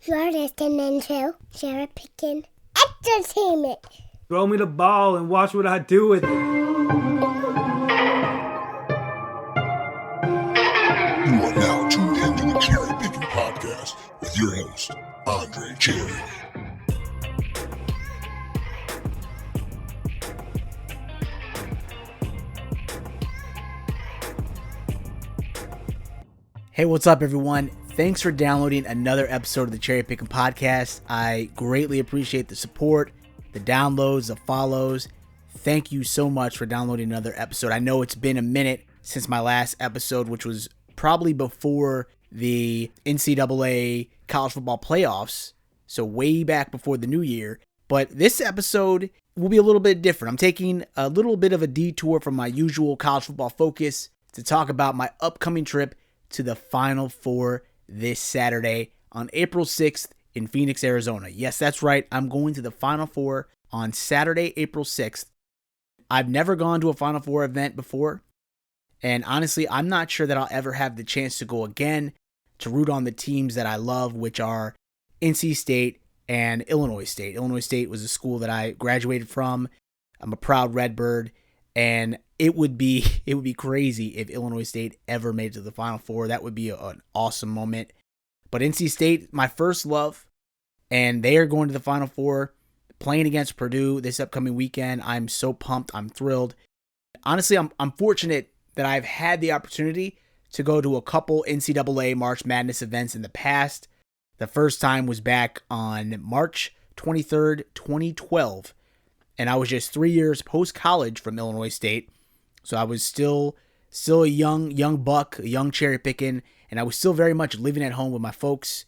You're listening to CherryPickin Entertainment. Throw me the ball and watch what I do with it. You are now tuned into the CherryPickin podcast with your host, Andre Cherry. Hey, what's up, everyone? Thanks for downloading another episode of the CherryPickin podcast. I greatly appreciate the support, the downloads, the follows. Thank you so much for downloading another episode. I know it's been a minute since my last episode, which was probably before the NCAA college football playoffs, so way back before the new year. But this episode will be a little bit different. I'm taking a little bit of a detour from my usual college football focus to talk about my upcoming trip to the Final Four this Saturday on April 6th in Phoenix, Arizona. Yes, that's right. I'm going to the Final Four on Saturday, April 6th. I've never gone to a Final Four event before, and honestly, I'm not sure that I'll ever have the chance to go again to root on the teams that I love, which are NC State and Illinois State. Illinois State was a school that I graduated from. I'm a proud Redbird, and it would be crazy if Illinois State ever made it to the Final Four. That would be an awesome moment. But NC State, my first love, and they are going to the Final Four, playing against Purdue this upcoming weekend. I'm so pumped. I'm thrilled. Honestly, I'm fortunate that I've had the opportunity to go to a couple NCAA March Madness events in the past. The first time was back on March 23rd, 2012. And I was just 3 years post-college from Illinois State. So I was still a young buck, a young cherry picking, and I was still very much living at home with my folks.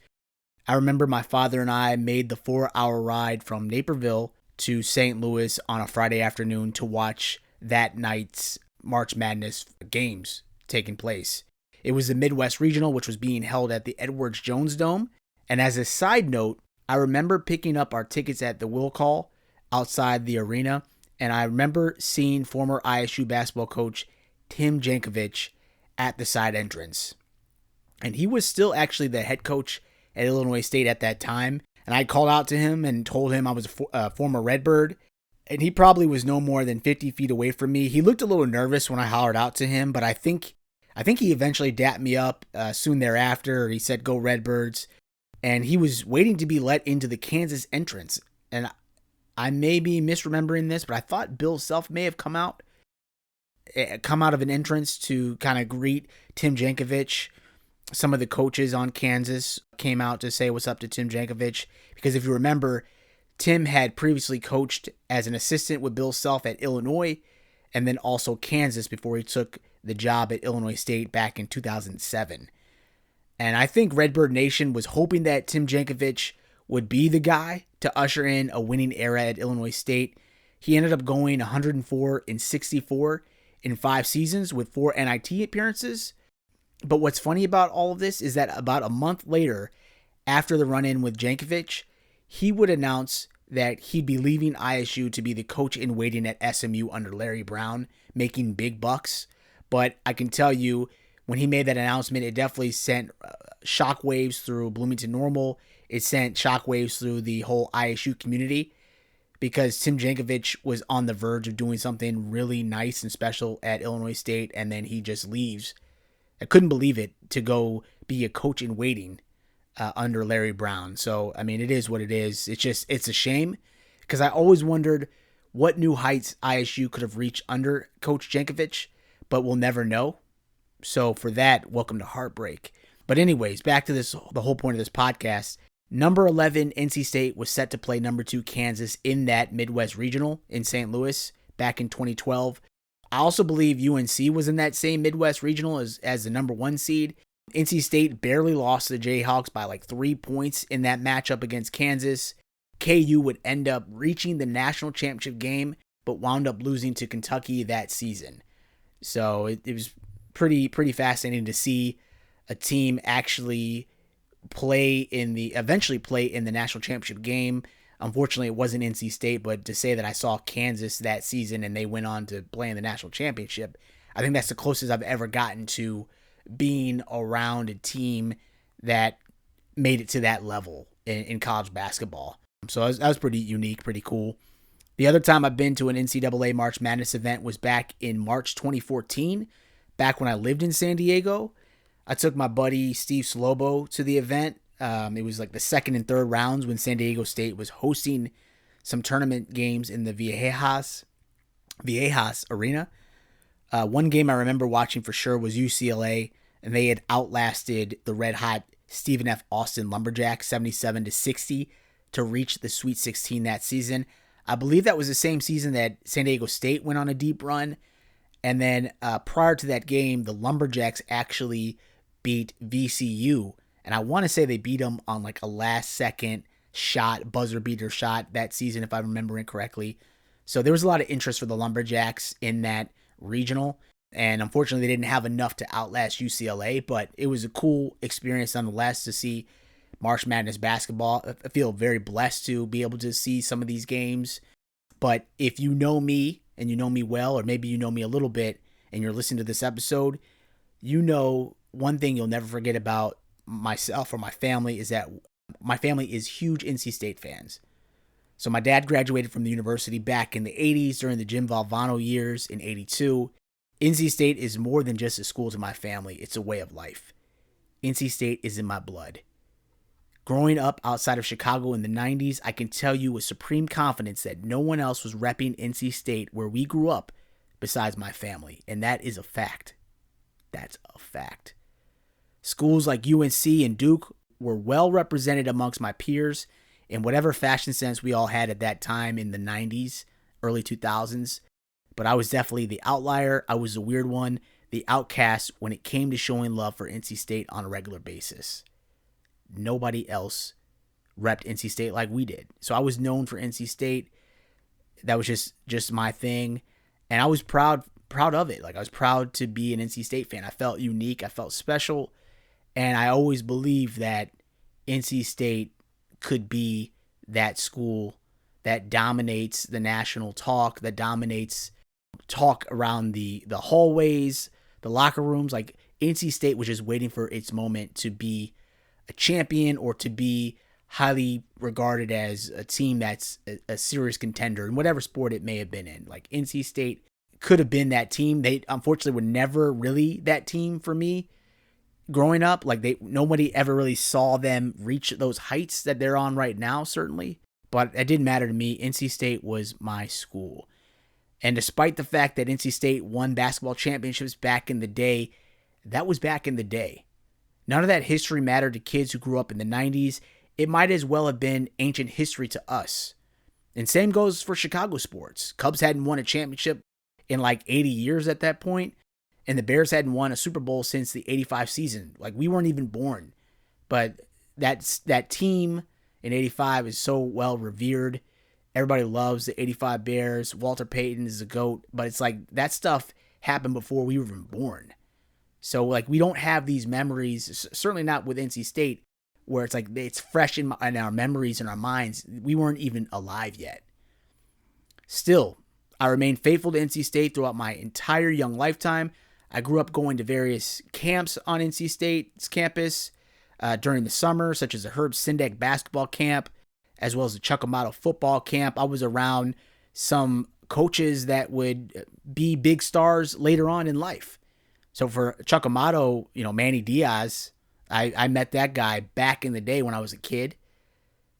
I remember my father and I made the 4-hour ride from Naperville to St. Louis on a Friday afternoon to watch that night's March Madness games taking place. It was the Midwest Regional, which was being held at the Edwards Jones Dome. And as a side note, I remember picking up our tickets at the will call outside the arena, and I remember seeing former ISU basketball coach Tim Jankovich at the side entrance. And he was still actually the head coach at Illinois State at that time. And I called out to him and told him I was a former Redbird. And he probably was no more than 50 feet away from me. He looked a little nervous when I hollered out to him, but I think he eventually dapped me up soon thereafter. He said, "Go Redbirds." And he was waiting to be let into the Kansas entrance. And I may be misremembering this, but I thought Bill Self may have come out of an entrance to kind of greet Tim Jankovich. Some of the coaches on Kansas came out to say what's up to Tim Jankovich, because if you remember, Tim had previously coached as an assistant with Bill Self at Illinois and then also Kansas before he took the job at Illinois State back in 2007. And I think Redbird Nation was hoping that Tim Jankovich would be the guy to usher in a winning era at Illinois State. He ended up going 104-64 in 5 seasons with 4 NIT appearances. But what's funny about all of this is that about a month later, after the run-in with Jankovich, he would announce that he'd be leaving ISU to be the coach in waiting at SMU under Larry Brown, making big bucks. But I can tell you, when he made that announcement, it definitely sent shockwaves through Bloomington Normal. It sent shockwaves through the whole ISU community, because Tim Jankovich was on the verge of doing something really nice and special at Illinois State, and then he just leaves. I couldn't believe it, to go be a coach in waiting under Larry Brown. So, I mean, it is what it is. It's a shame, because I always wondered what new heights ISU could have reached under Coach Jankovich, but we'll never know. So for that, welcome to heartbreak. But anyways, back to the whole point of this podcast. Number 11, NC State, was set to play number 2, Kansas, in that Midwest Regional in St. Louis back in 2012. I also believe UNC was in that same Midwest Regional as the number 1 seed. NC State barely lost to the Jayhawks by like 3 points in that matchup against Kansas. KU would end up reaching the national championship game, but wound up losing to Kentucky that season. So it was pretty fascinating to see a team actually eventually play in the national championship game. Unfortunately, it wasn't NC State, but to say that I saw Kansas that season and they went on to play in the national championship, I think that's the closest I've ever gotten to being around a team that made it to that level. in college basketball. So that was pretty unique, pretty cool. The other time I've been to an NCAA March Madness event was back in March 2014, back when I lived in San Diego. I took my buddy Steve Slobo to the event. It was like the second and third rounds when San Diego State was hosting some tournament games in the Viejas Arena. One game I remember watching for sure was UCLA, and they had outlasted the red-hot Stephen F. Austin Lumberjacks 77-60 to reach the Sweet 16 that season. I believe that was the same season that San Diego State went on a deep run. And then prior to that game, the Lumberjacks actually beat VCU. And I want to say they beat them on like a last-second shot, buzzer beater shot that season, if I'm remembering correctly. So there was a lot of interest for the Lumberjacks in that regional. And unfortunately, they didn't have enough to outlast UCLA. But it was a cool experience nonetheless to see March Madness basketball. I feel very blessed to be able to see some of these games. But if you know me, and you know me well, or maybe you know me a little bit, and you're listening to this episode, you know one thing you'll never forget about myself or my family is that my family is huge NC State fans. So my dad graduated from the university back in the 80s during the Jim Valvano years in 82. NC State is more than just a school to my family. It's a way of life. NC State is in my blood. Growing up outside of Chicago in the 90s, I can tell you with supreme confidence that no one else was repping NC State where we grew up besides my family. And that is a fact. That's a fact. Schools like UNC and Duke were well represented amongst my peers in whatever fashion sense we all had at that time in the 90s, early 2000s. But I was definitely the outlier. I was the weird one, the outcast when it came to showing love for NC State on a regular basis. Nobody else repped NC State like we did. So I was known for NC State. That was just my thing. And I was proud of it. Like I was proud to be an NC State fan. I felt unique. I felt special. And I always believed that NC State could be that school that dominates the national talk, that dominates talk around the hallways, the locker rooms. Like NC State was just waiting for its moment to be a champion or to be highly regarded as a team that's a serious contender in whatever sport it may have been in. Like NC State could have been that team. They unfortunately were never really that team for me growing up. Like nobody ever really saw them reach those heights that they're on right now, certainly. But it didn't matter to me. NC State was my school. And despite the fact that NC State won basketball championships back in the day, that was back in the day. None of that history mattered to kids who grew up in the 90s. It might as well have been ancient history to us. And same goes for Chicago sports. Cubs hadn't won a championship in like 80 years at that point, and the Bears hadn't won a Super Bowl since the 85 season. Like we weren't even born. But that team in 85 is so well revered. Everybody loves the 85 Bears. Walter Payton is the GOAT. But it's like that stuff happened before we were even born. So, like, we don't have these memories, certainly not with NC State, where it's like it's fresh in our memories and our minds. We weren't even alive yet. Still, I remained faithful to NC State throughout my entire young lifetime. I grew up going to various camps on NC State's campus during the summer, such as the Herb Sindek basketball camp, as well as the Chuck Amato football camp. I was around some coaches that would be big stars later on in life. So for Chuck Amato, Manny Diaz, I met that guy back in the day when I was a kid.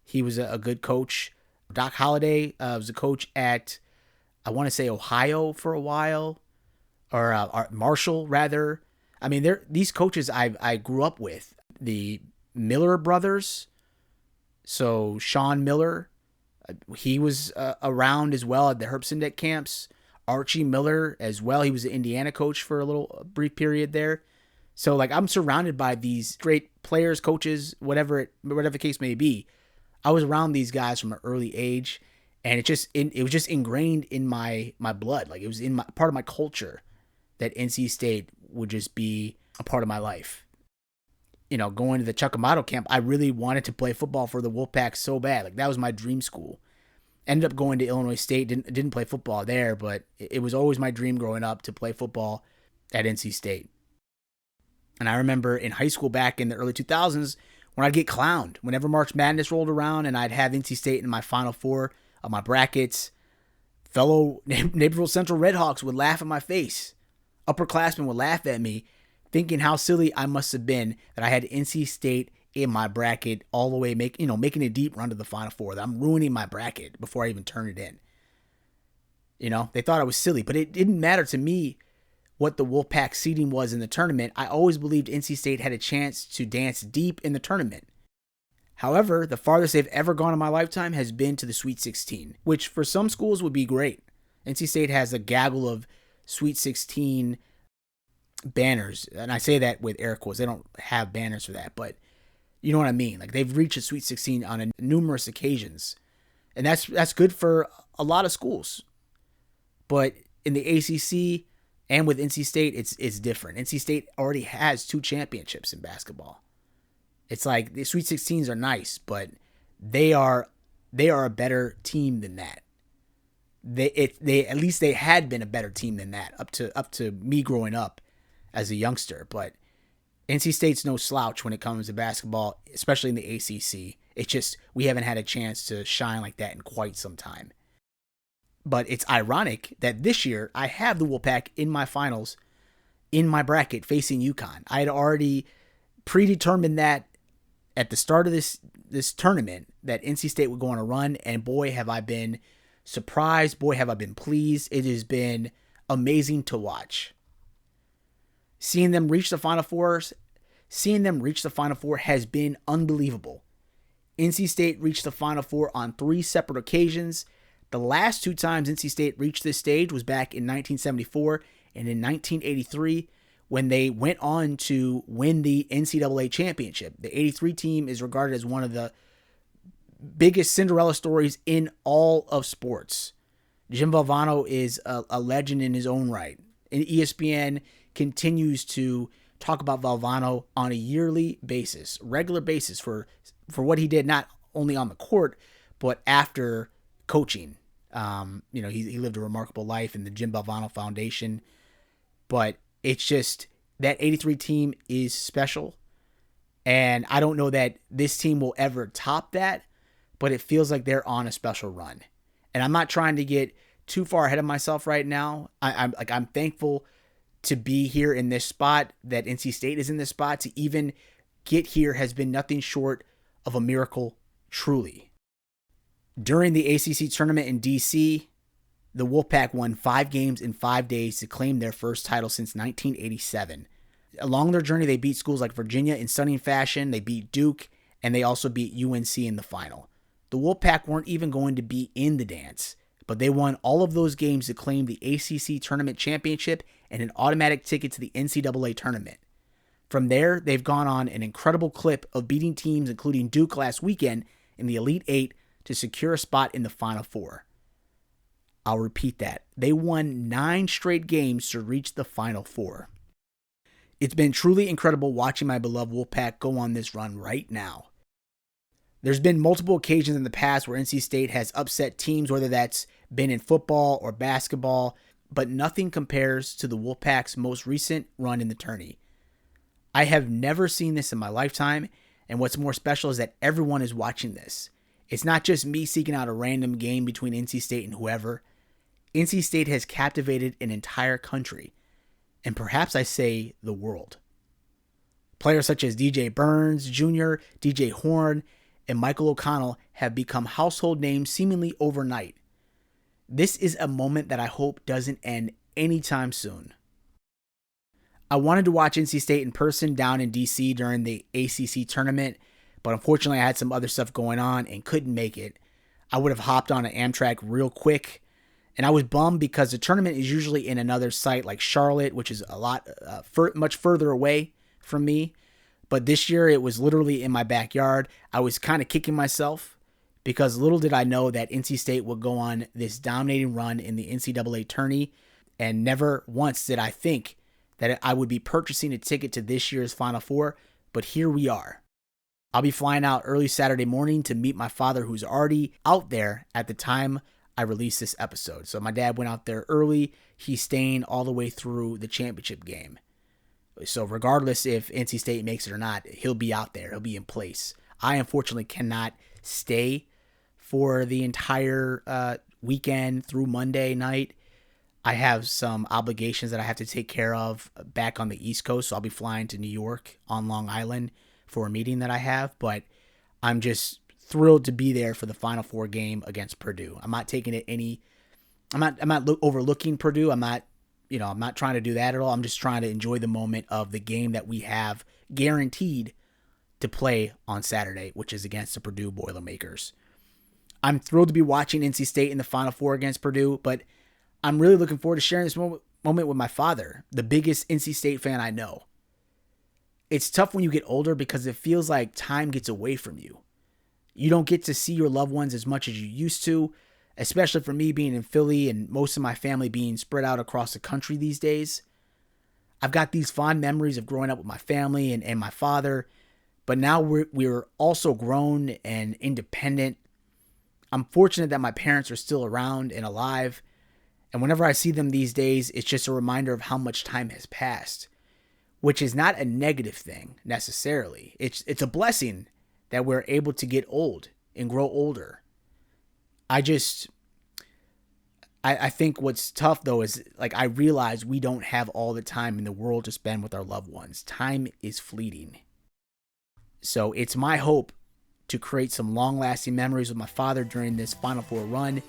He was a good coach. Doc Holliday was a coach at, I want to say, Ohio for a while, or Marshall, rather. I mean, these coaches I grew up with. The Miller brothers, so Sean Miller, he was around as well at the Herb Sindek camps. Archie Miller as well. He was an Indiana coach for a brief period there. So like I'm surrounded by these great players, coaches, whatever the case may be. I was around these guys from an early age, and it was just ingrained in my blood. Like it was in part of my culture that NC State would just be a part of my life. Going to the Chuck Amato camp, I really wanted to play football for the Wolfpack so bad. Like that was my dream school. Ended up going to Illinois State, didn't play football there, but it was always my dream growing up to play football at NC State. And I remember in high school back in the early 2000s when I'd get clowned. Whenever March Madness rolled around and I'd have NC State in my Final Four of my brackets, fellow Naperville Central Redhawks would laugh in my face. Upperclassmen would laugh at me, thinking how silly I must have been that I had NC State in my bracket all the way, making a deep run to the Final Four. That I'm ruining my bracket before I even turn it in. They thought I was silly, but it didn't matter to me what the Wolfpack seeding was in the tournament. I always believed NC State had a chance to dance deep in the tournament. However, the farthest they've ever gone in my lifetime has been to the Sweet 16, which for some schools would be great. NC State has a gaggle of Sweet 16 banners, and I say that with air quotes. They don't have banners for that, but you know what I mean. Like, they've reached a Sweet 16 on numerous occasions, and that's good for a lot of schools. But in the ACC and with NC State, it's different. NC State already has 2 championships in basketball. It's like the Sweet 16s are nice, but they are a better team than that. They at least they had been a better team than that up to me growing up as a youngster. But NC State's no slouch when it comes to basketball, especially in the ACC. It's just we haven't had a chance to shine like that in quite some time. But it's ironic that this year I have the Wolfpack in my finals in my bracket facing UConn. I had already predetermined that at the start of this tournament that NC State would go on a run, and boy, have I been surprised. Boy, have I been pleased. It has been amazing to watch. Seeing them reach the Final Four has been unbelievable. NC State reached the Final Four on 3 separate occasions. The last 2 times NC State reached this stage was back in 1974 and in 1983 when they went on to win the NCAA championship. The 83 team is regarded as one of the biggest Cinderella stories in all of sports. Jim Valvano is a legend in his own right. And ESPN continues to talk about Valvano on a yearly basis, regular basis for what he did not only on the court, but after coaching. He lived a remarkable life in the Jim Valvano Foundation. But it's just that 83 team is special. And I don't know that this team will ever top that, but it feels like they're on a special run. And I'm not trying to get too far ahead of myself right now. I'm thankful to be here in this spot, that NC State is in this spot. To even get here has been nothing short of a miracle, truly. During the ACC tournament in DC, the Wolfpack won 5 games in 5 days to claim their first title since 1987. Along their journey, they beat schools like Virginia in stunning fashion, they beat Duke, and they also beat UNC in the final. The Wolfpack weren't even going to be in the dance, but they won all of those games to claim the ACC tournament championship and an automatic ticket to the NCAA tournament. From there, they've gone on an incredible clip of beating teams including Duke last weekend in the Elite Eight to secure a spot in the Final Four. I'll repeat that. They won 9 straight games to reach the Final Four. It's been truly incredible watching my beloved Wolfpack go on this run right now. There's been multiple occasions in the past where NC State has upset teams, whether that's been in football or basketball, but nothing compares to the Wolfpack's most recent run in the tourney. I have never seen this in my lifetime, and what's more special is that everyone is watching this. It's not just me seeking out a random game between NC State and whoever. NC State has captivated an entire country, and perhaps I say the world. Players such as DJ Burns Jr., DJ Horn, and Michael O'Connell have become household names seemingly overnight. This is a moment that I hope doesn't end anytime soon. I wanted to watch NC State in person down in DC during the ACC tournament, but unfortunately I had some other stuff going on and couldn't make it. I would have hopped on an Amtrak real quick, and I was bummed because the tournament is usually in another site like Charlotte, which is a lot much further away from me. But this year it was literally in my backyard. I was kind of kicking myself because little did I know that NC State would go on this dominating run in the NCAA tourney, and never once did I think that I would be purchasing a ticket to this year's Final Four, but here we are. I'll be flying out early Saturday morning to meet my father, who's already out there at the time I release this episode. So my dad went out there early. He's staying all the way through the championship game. So regardless if NC State makes it or not, he'll be out there. He'll be in place. I unfortunately cannot stay for the entire weekend through Monday night. I have some obligations that I have to take care of back on the East Coast, so I'll be flying to New York on Long Island for a meeting that I have, but I'm just thrilled to be there for the Final Four game against Purdue. I'm not taking it I'm not overlooking Purdue. I'm not trying to do that at all. I'm just trying to enjoy the moment of the game that we have guaranteed to play on Saturday, which is against the Purdue Boilermakers. I'm thrilled to be watching NC State in the Final Four against Purdue, but I'm really looking forward to sharing this moment with my father, the biggest NC State fan I know. It's tough when you get older because it feels like time gets away from you. You don't get to see your loved ones as much as you used to, especially for me being in Philly and most of my family being spread out across the country these days. I've got these fond memories of growing up with my family and my father, but now we're also grown and independent. I'm fortunate that my parents are still around and alive, and whenever I see them these days, it's just a reminder of how much time has passed, which is not a negative thing necessarily. It's a blessing that we're able to get old and grow older. I think what's tough though is like I realize we don't have all the time in the world to spend with our loved ones. Time is fleeting. So it's my hope to create some long-lasting memories with my father during this Final Four run.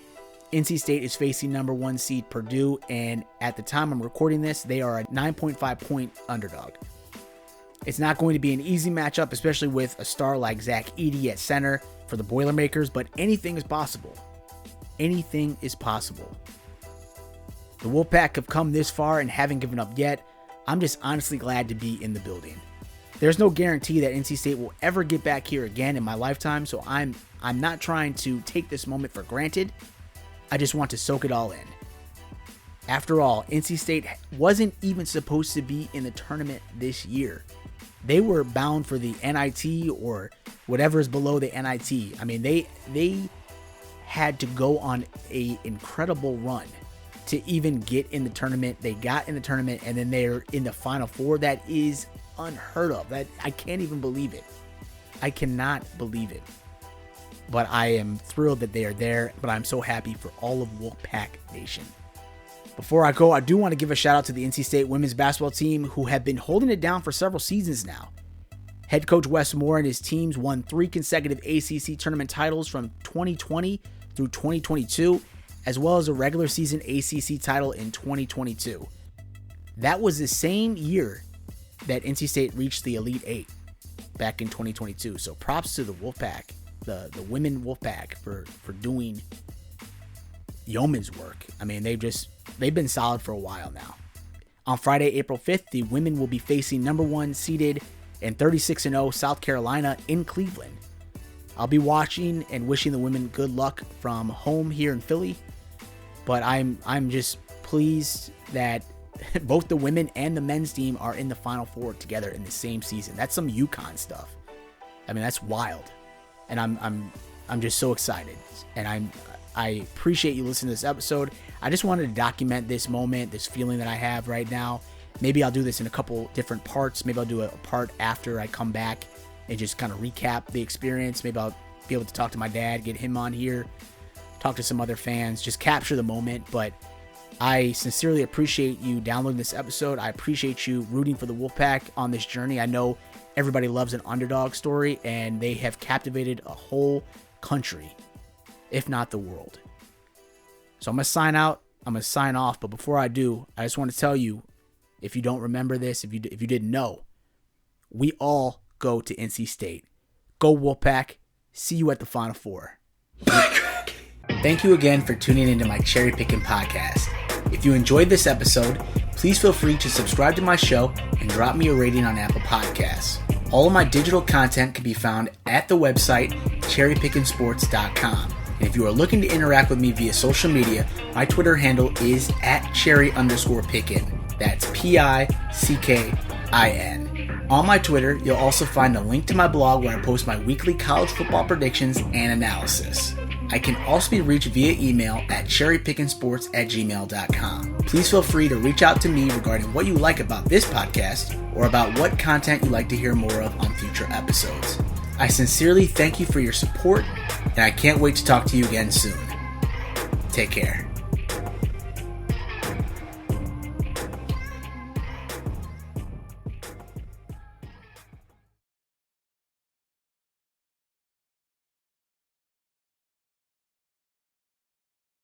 NC State is facing number 1 seed Purdue, and at the time I'm recording this, they are a 9.5 point underdog. It's not going to be an easy matchup, especially with a star like Zach Edey at center for the Boilermakers, but anything is possible. Anything is possible. The Wolfpack have come this far and haven't given up yet. I'm just honestly glad to be in the building. There's no guarantee that NC State will ever get back here again in my lifetime, so I'm not trying to take this moment for granted. I just want to soak it all in. After all, NC State wasn't even supposed to be in the tournament this year. They were bound for the NIT or whatever is below the NIT. I mean, they had to go on an incredible run to even get in the tournament. They got in the tournament, and then they're in the Final Four. That is unheard of. That I can't even believe it. I cannot believe it. But I am thrilled that they are there, but I'm so happy for all of Wolfpack Nation. Before I go, I do want to give a shout out to the NC State women's basketball team who have been holding it down for several seasons now. Head coach Wes Moore and his teams won 3 consecutive ACC tournament titles from 2020 through 2022, as well as a regular season ACC title in 2022. That was the same year that NC State reached the Elite Eight back in 2022. So props to the Wolfpack, the women Wolfpack for doing yeoman's work. I mean, they've been solid for a while now. On Friday, April 5th, the women will be facing number 1 seeded and 36-0 South Carolina in Cleveland. I'll be watching and wishing the women good luck from home here in Philly, but I'm just pleased that both the women and the men's team are in the Final Four together in the same season. That's some UConn stuff. I mean, that's wild, and I'm just so excited, and I appreciate you listening to this episode. I just wanted to document this moment, this feeling that I have right now. Maybe I'll do this in a couple different parts. Maybe I'll do a part after I come back and just kind of recap the experience. Maybe I'll be able to talk to my dad, get him on here, talk to some other fans, just capture the moment. But I sincerely appreciate you downloading this episode. I appreciate you rooting for the Wolfpack on this journey. I know everybody loves an underdog story, and they have captivated a whole country, if not the world. So I'm going to sign out. I'm going to sign off. But before I do, I just want to tell you, if you don't remember this, if you didn't know, we all go to NC State. Go Wolfpack. See you at the Final Four. Thank you again for tuning into my Cherry Pickin podcast. If you enjoyed this episode, please feel free to subscribe to my show and drop me a rating on Apple Podcasts. All of my digital content can be found at the website CherryPickinSports.com. And if you are looking to interact with me via social media, my Twitter handle is @Cherry_Pickin. That's PICKIN. On my Twitter, you'll also find a link to my blog where I post my weekly college football predictions and analysis. I can also be reached via email at cherrypickinsports@gmail.com. Please feel free to reach out to me regarding what you like about this podcast or about what content you'd like to hear more of on future episodes. I sincerely thank you for your support, and I can't wait to talk to you again soon. Take care.